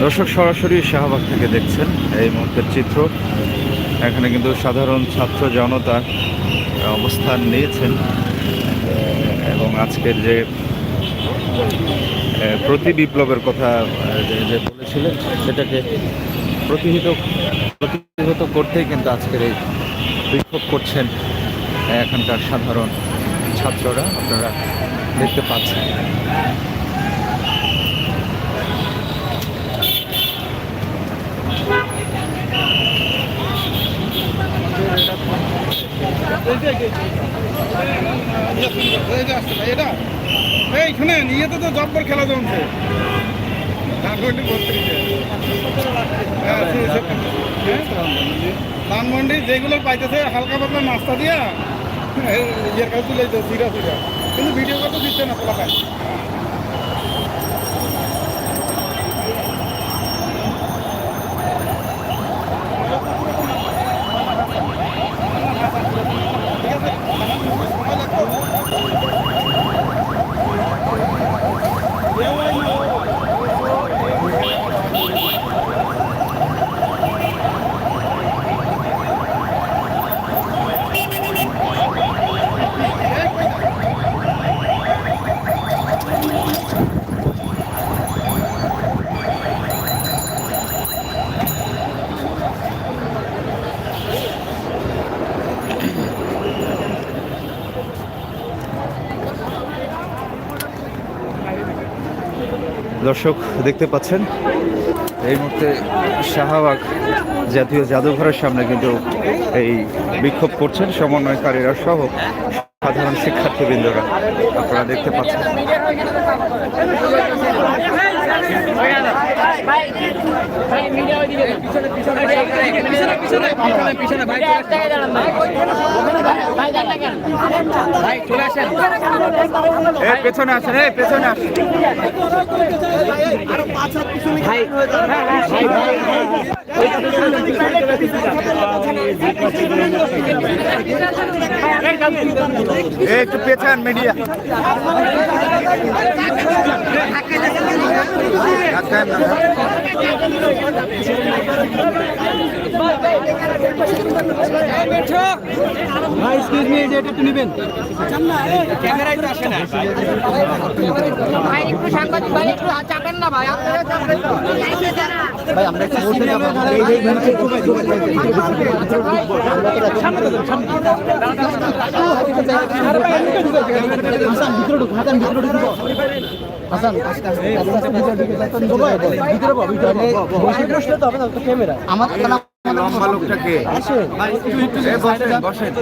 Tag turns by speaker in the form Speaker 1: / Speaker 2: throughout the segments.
Speaker 1: দর্শক সরাসরি শাহবাগ থেকে দেখছেন এই মুহূর্তের চিত্র। এখানে কিন্তু সাধারণ ছাত্র জনতা অবস্থান নিয়েছেন এবং আজকের যে প্রতি বিপ্লবের কথা যে বলেছিলেন সেটাকে প্রতিহত করতেই কিন্তু আজকের এই বিক্ষোভ করছেন এখানকার সাধারণ ছাত্ররা, আপনারা দেখতে পাচ্ছেন।
Speaker 2: এইখানে নিয়েতে তো জব্বর খেলা জমছে ধানমন্ডি যেগুলো পাইতেছে হালকা পাতলা নাস্তা দিয়া ইয়ের কাছে তুলে সিরা কিন্তু ভিডিও কত দিচ্ছে না পোলা পায়।
Speaker 1: দর্শক দেখতে পাচ্ছেন এই মুহূর্তে শাহবাগ জাতীয় জাদুঘরের সামনে কিন্তু এই বিক্ষোভ করছেন সমন্বয়কারীরা সহ সাধারণ শিক্ষার্থীবৃন্দরা, আপনারা দেখতে পাচ্ছেন। পেছনে আসেন, পেছনে আসেন। একটু পেছান মিডিয়া।
Speaker 2: ক্যামেরায় তো আসে না ভাই, একটু সাংবাদিক ভাই একটু চাপেন না ভাই, আপনারা চাপেন না ভাই, আমরা একটু বসে যাব। হাসান ভিতরে ঢুক, হাসান ভিতরে ঢুক, হাসান ভিতরে হবে না তো ক্যামেরা আমার
Speaker 1: লম্বা লোকটাকে বসেন।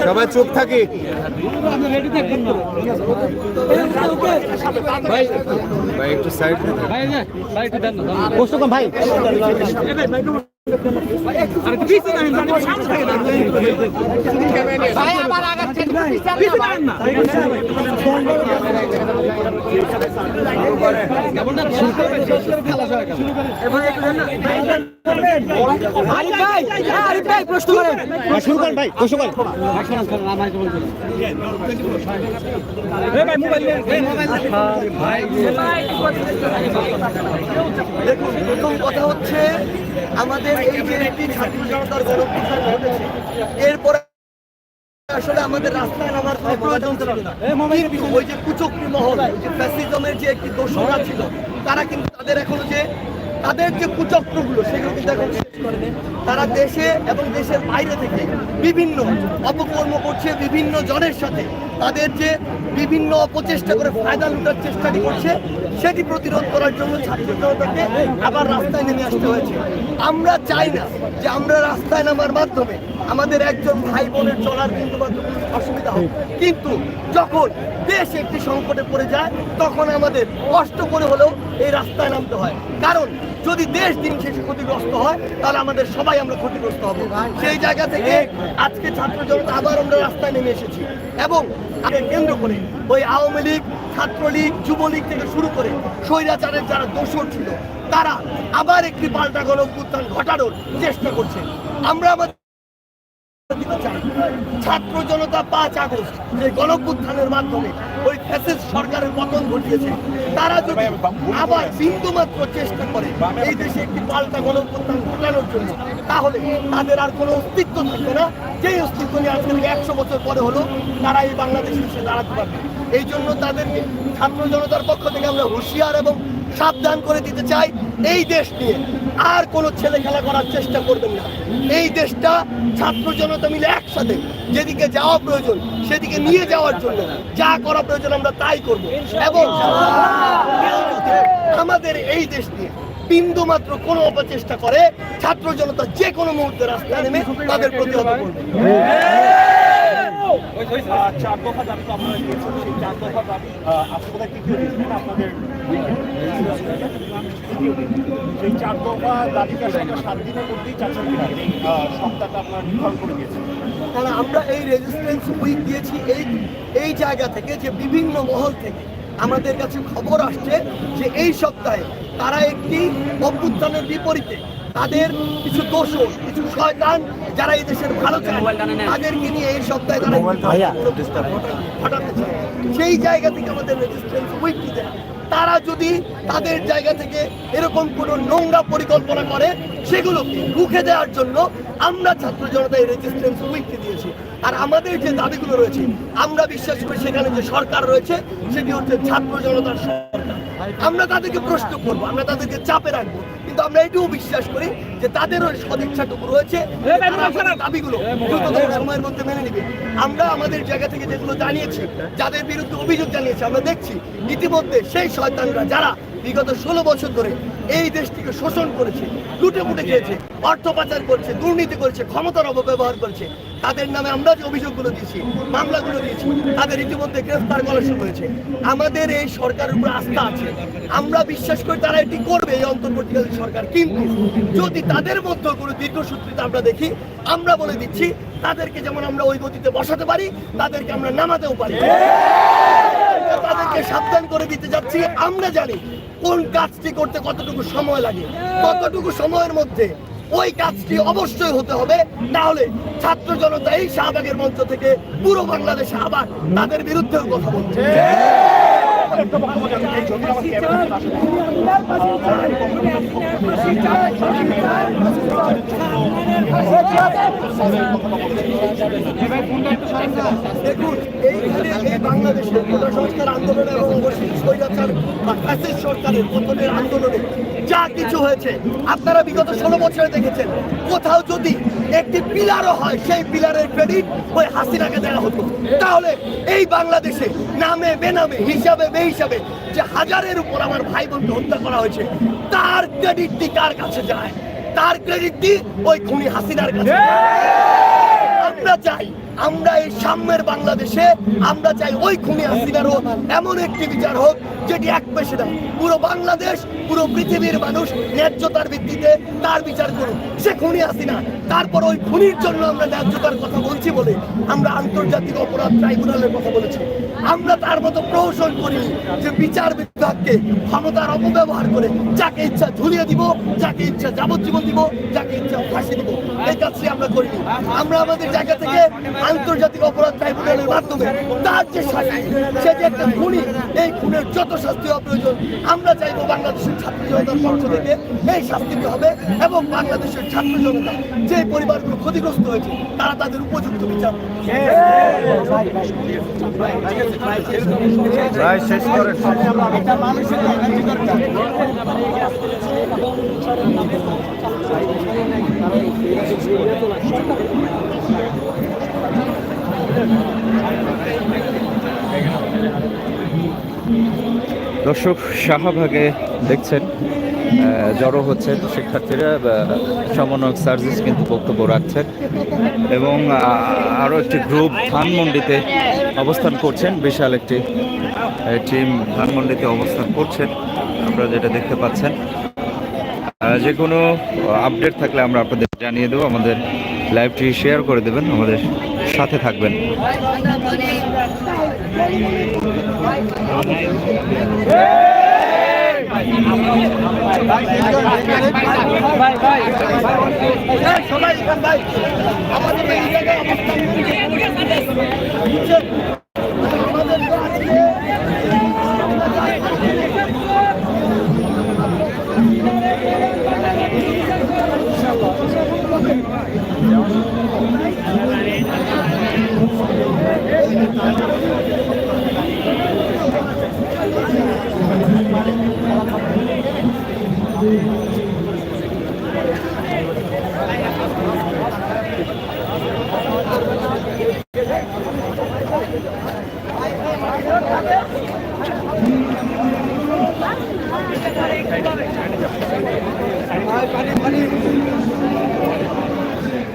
Speaker 1: সবাই চুপ থাকি ভাই, ভাই একটু সাইড ভাই। শুরু করেন ভাই, প্রশ্ন করেন।
Speaker 3: প্রথম কথা হচ্ছে আমাদের এই যে একটি ছাত্র জনতার গণঅভ্যুত্থান ঘটেছে, এরপরে আসলে আমাদের রাস্তায় নামার প্রয়োজন ছিল না। কিন্তু ওই যে কুচক্রী মহল, যে ফ্যাসিজমের যে একটি দোসররা ছিল, তারা কিন্তু তাদের এখনো যে তাদের যে কুচক্রগুলো সেগুলো কিন্তু এখন তারা দেশে এবং দেশের বাইরে থেকে বিভিন্ন অপকর্ম করছে, বিভিন্ন জনের সাথে তাদের যে বিভিন্ন অপচেষ্টা করে ফায়দা লুটার চেষ্টাটি করছে, সেটি প্রতিরোধ করার জন্য ছাত্র জনতাকে আবার রাস্তায় নেমে আসতে হয়েছে। আমরা চাই না যে আমরা রাস্তায় নামার মাধ্যমে আমাদের একজন ভাই বোনের চলার কিন্তু অসুবিধা হয়, কিন্তু যখন দেশ একটি সংকটে পড়ে যায় তখন আমাদের কষ্ট করে হলেও এই রাস্তায় নামতে হয়। কারণ যদি দেশ দিন শেষে ক্ষতিগ্রস্ত হয় তাহলে আমাদের সবাই আমরা ক্ষতিগ্রস্ত হব। সেই জায়গা থেকে আজকে ছাত্র জনতা আবার আমরা রাস্তায় নেমে এসেছি এবং আগে কেন্দ্র করে ওই আওয়ামী লীগ, ছাত্রলীগ, যুবলীগ থেকে শুরু করে স্বৈরাচারের যারা দোষর ছিল তারা আবার একটি পাল্টা গণ অভ্যুত্থান ঘটানোর চেষ্টা করছে। আমরা আমাদের ছাত্র জনতা 5 আগস্ট যে গণঅভ্যুত্থানের মাধ্যমে ওই ফ্যাসিস্ট সরকারের পতন ঘটিয়েছে, তারা যদি আবার বিন্দুমাত্র চেষ্টা করে এই দেশে একটি পাল্টা গণঅভ্যুত্থান ঘটানোর জন্য, তাহলে তাদের আর কোনো অস্তিত্ব থাকবে না। যেই অস্তিত্ব নিয়ে আজকে 100 বছর পরে হলো তারা এই বাংলাদেশে এসে দাঁড়াতে পারবে। এই জন্য তাদেরকে ছাত্র জনতার পক্ষ থেকে আমরা হুঁশিয়ার এবং সাবধান করে দিতে চাই, এই দেশ নিয়ে আর কোনো ছেলে খেলা করার চেষ্টা করবেন না। এই দেশটা ছাত্র জনতা মিলে একসাথে যেদিকে যাওয়া প্রয়োজন সেদিকে নিয়ে যাওয়ার জন্য যা করা প্রয়োজন আমরা তাই করব এবং আমাদের এই দেশ নিয়ে বিন্দু মাত্র কোনো অপচেষ্টা করে ছাত্র জনতা যে কোনো মুহূর্তে রাস্তায় নেমে তাদের প্রতিহত করবে।
Speaker 4: 4 দফা দাবি তো আপনারা দিয়েছেন, সেই 4 দফা দাবি আপনাদের তৃতীয় দিন আপনাদের সেই 4 দফা দাবিকে আসলে 7 দিনের মধ্যেই চাচ্ছেন কিনা এই সপ্তাহটা আপনারা নির্ধারণ করে দিয়েছেন।
Speaker 3: কারণ আমরা এই রেজিস্ট্যান্স উইক দিয়েছি এই জায়গা থেকে যে বিভিন্ন মহল থেকে আমাদের কাছে খবর আসছে যে এই সপ্তাহে তারা একটি অভ্যুত্থানের বিপরীতে তাদের কিছু দোষর, কিছু শয়তান যারা এই দেশের ভালো চায় তাদেরকে নিয়ে এই সপ্তাহে তারা ঘটাতে চায়। সেই জায়গা থেকে আমাদের রেজিস্ট্যান্স উইকটি দেয়। তারা যদি তাদের জায়গা থেকে এরকম কোনো নোংরা পরিকল্পনা করে সেগুলোকে রুখে দেওয়ার জন্য আমরা ছাত্র জনতা এই রেজিস্ট্যান্স উইকটি দিয়েছি। আর আমাদের যে দাবিগুলো রয়েছে আমরা বিশ্বাস করি সেখানে যে সরকার রয়েছে সেটি হচ্ছে ছাত্র জনতার সরকার। আমরা তাদেরকে প্রশ্ন করবো, আমরা তাদেরকে চাপে রাখবো, কিন্তু আমরা এটাও বিশ্বাস করি যে তাদেরও সদিচ্ছাটুকু রয়েছে, দাবিগুলো দ্রুততম সময়ের মধ্যে মেনে নিবে। আমরা আমাদের জায়গা থেকে যেগুলো জানিয়েছি, যাদের বিরুদ্ধে অভিযোগ জানিয়েছি, আমরা দেখছি ইতিমধ্যে সেই শয়তানরা যারা বিগত 16 বছর ধরে এই দেশটিকে শোষণ করেছে, লুটে পুটে খেয়েছে, অর্থ পাচার করছে, দুর্নীতি করেছে, ক্ষমতার অপব্যবহার করছে, তাদের নামে আমরা যে অভিযোগগুলো দিয়েছি, মামলাগুলো দিয়েছি, তাদের ইতিমধ্যে গ্রেফতার করা শুরু হয়েছে। আমাদের এই সরকারের উপর আস্থা আছে, আমরা বিশ্বাস করি তারা এটি করবে এই অন্তর্বর্তীকালীন সরকার। কিন্তু যদি তাদের মধ্যে কোনো দীর্ঘসূত্রিতা আমরা দেখি, আমরা বলে দিচ্ছি তাদেরকে যেমন আমরা ওই গতিতে বসাতে পারি, তাদেরকে আমরা নামাতেও পারি। তাদেরকে সাবধান করে দিতে যাচ্ছি, আমরা জানি কোন কাজটি করতে কতটুকু সময় লাগে, কতটুকু সময়ের মধ্যে ওই কাজটি অবশ্যই হতে হবে। তাহলে ছাত্র জনতা এই শাহবাগের মঞ্চ থেকে পুরো বাংলাদেশে আবার তাদের বিরুদ্ধেও কথা বলছে। দেখুন, এই বাংলাদেশের কোটা সংস্কার আন্দোলন এবং স্বৈরাচার বা ফ্যাসিস্ট সরকারের পতনের আন্দোলনে যা কিছু হয়েছে আপনারা বিগত 16 বছরে দেখেছেন। কোথাও যদি একটি পিলারও হয়, সেই পিলারের ক্রেডিট ওই হাসিনাকে দেওয়া হতো। তাহলে এই বাংলাদেশে নামে বেনামে, হিসাবে বেহিসাবে যে হাজারের উপর আমার ভাই বোনকে হত্যা করা হয়েছে, তার ক্রেডিটটি কার কাছে যায়? তার ক্রেডিটটি ওই খুনি হাসিনার কাছে। আমরা চাই, আমরা এই সাম্যের বাংলাদেশে আমরা চাই ওই খুনি হাসিনারও এমন একটি বিচার হোক যেটি এক পেশে দেয়। পুরো বাংলাদেশ, পুরো পৃথিবীর মানুষ ন্যায্যতার ভিত্তিতে তার বিচার করুক। সে খুনি হাসিনা, তারপর ওই খুনির জন্য আমরা ন্যায্যতার কথা বলছি বলে আমরা আন্তর্জাতিক অপরাধ ট্রাইব্যুনালের কথা বলেছি। আমরা তার মতো প্রহসন করি যে বিচার বিভাগকে ক্ষমতার অপব্যবহার করে যাকে ইচ্ছা ঝুলিয়ে দিব, যাকে ইচ্ছা যাবজ্জীবন দিব, যাকে ইচ্ছা ফাঁসি দিব। এই কাজটি আমরা করিনি। আমরা আমাদের জায়গা থেকে আন্তর্জাতিক অপরাধ ট্রাইব্যুনালের মাধ্যমে তার যে শাস্তি, সে যে একটা খুনি, এই খুনের যত শাস্তি হওয়া প্রয়োজন আমরা চাইবো বাংলাদেশের ছাত্র জনতার পক্ষ থেকে এই শাস্তিটি হবে এবং বাংলাদেশের ছাত্র জনতা যে পরিবারগুলো ক্ষতিগ্রস্ত হয়েছে তারা তাদের উপযুক্ত বিচার
Speaker 1: ভাই শেষ করেন। দর্শক, শাহবাগে দেখছেন জড়ো হচ্ছেন শিক্ষার্থীরা, সমন্বয়ক সার্জিস কিন্তু বক্তব্য রাখছেন এবং আরও একটি গ্রুপ ধানমন্ডিতে অবস্থান করছেন। বিশাল একটি টিম ধানমন্ডিতে অবস্থান করছেন, আপনারা যেটা দেখতে পাচ্ছেন। যে কোনো আপডেট থাকলে আমরা আপনাদের জানিয়ে দেবো। আমাদের লাইভটি শেয়ার করে দেবেন, আমাদের সাথে থাকবেন।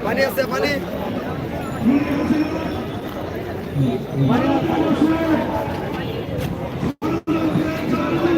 Speaker 3: পানি আছে, পানি।